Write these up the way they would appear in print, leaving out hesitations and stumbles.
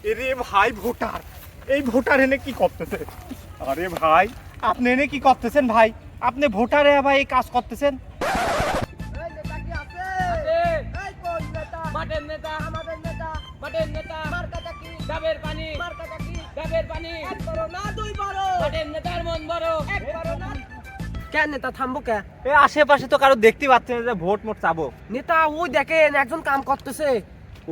এরে ভাই ভোটার, এই ভোটার এনে কি করতেছে? আরে ভাই আপনি এনে কি করতেছেন ভাই? আপনি ভোটারে ভাই এই কাজ করতেছেন? নেতা থামবো কে? আশেপাশে তো কারো দেখতে পাচ্ছেন যে ভোট মোট চাবো। নেতা ওই দেখেন একজন কাম করতেছে।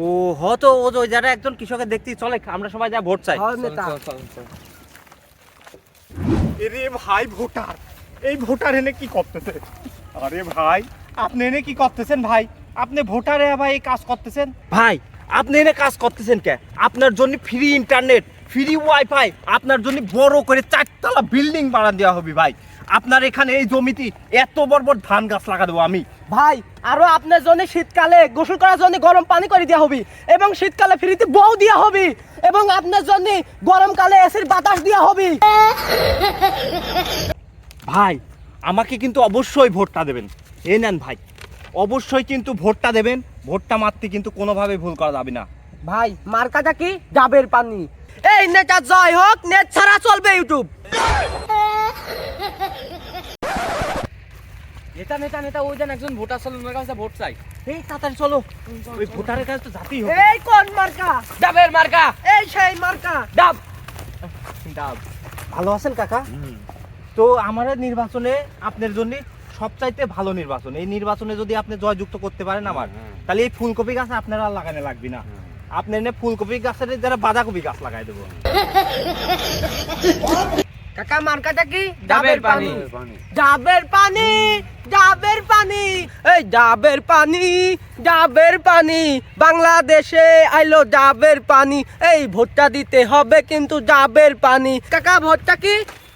ও হয়তো ওই যারা একজন কৃষকের দেখতেই চলে, আমরা সবাই যা ভোট চাই। নেতা এরে ভাই ভোটার, এই ভোটার এনে কি করতেছে? আরে ভাই আপনি এনে কি করতেছেন ভাই? আপনি ভোটারে ভাই এই কাজ করতেছেন? ভাই আপনি এনে কাজ করতেছেন কে? আপনার জন্য ফ্রি ইন্টারনেট, ফ্রি ওয়াইফাই, আপনার জন্য বড় করে 4 তলা বিল্ডিং বানান দেওয়া হবে ভাই। আপনার এখানে এই জমিতে এত বড় বড় ধান গাছ লাগা দেবো আমি ভাই। আরো আপনার জন্য শীতকালে গোসল করার জন্য গরম পানি করে দেওয়া হবে, এবং শীতকালে ফ্রিতে বউ দেওয়া হবে, এবং আপনার জন্য গরমকালে এসির বাতাস দেওয়া হবে। ভাই আমাকে কিন্তু অবশ্যই ভোটটা দেবেন। এই নেন ভাই, অবশ্যই কিন্তু ভোটটা দেবেন। ভোটটা মারতে কিন্তু কোনোভাবে ভুল করা যাবে না ভাই। মার্কাটা কি? ডাবের পানি। এই নেতা জয় হোক, নেট ছাড়া চলবে ইউটিউব। নেতা নেতা নেতা ওই দেন একজন ভোটার চলো, ওনার কাছে ভোট চাই। এই তাড়াতাড়ি চলো, ওই ভোটারের কাছে তো যাতেই হবে। এই কোন মার্কা? ডাবের মার্কা। এই সেই মার্কা ডাব। ডাব। ভালো আছেন কাকা? তো আমাদের নির্বাচনে আপনার জন্য সবচাইতে ভালো নির্বাচন। এই নির্বাচনে যদি আপনি জয়যুক্ত করতে পারেন আমার, তাহলে এই ফুলকপি গাছ আপনারা আর লাগানো লাগবে না। আপনি এনে ফুলকপি গাছের যারা বাঁধাকপি গাছ লাগাই দেবো। কাকা মার্কাটা কি? ডাবের পানি। ডাবের পানি, ডাবের পানি, এই ডাবের পানি, ডাবের পানি, বাংলাদেশে আইলো ডাবের পানি। এই ভোটটা দিতে হবে কিন্তু ডাবের পানি। কাকা ভোটটা কি?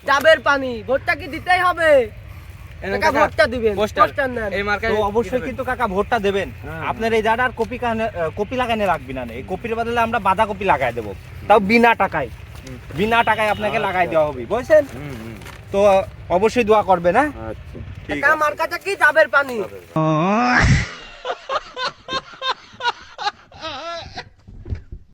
ডাবের পানি। ভোটটা কি দিতেই হবে? কাকা ভোটটা দিবেন। পোস্টার নেন। এই মার্কায় তো অবশ্যই কিন্তু কাকা ভোটটা দেবেন। আপনার এই জায়গার কপি লাগানো লাগবে না। এই কপির বদলে আমরা বাঁধাকপি লাগাই দেবো, তাও বিনা টাকায়। বিনা টাকায় আপনাকে লাগাই দেওয়া হবে, বুঝছেন? তো অবশ্যই দোয়া করবেন। হ্যাঁ কাকা মার্কাটা কি? ডাবের পানি।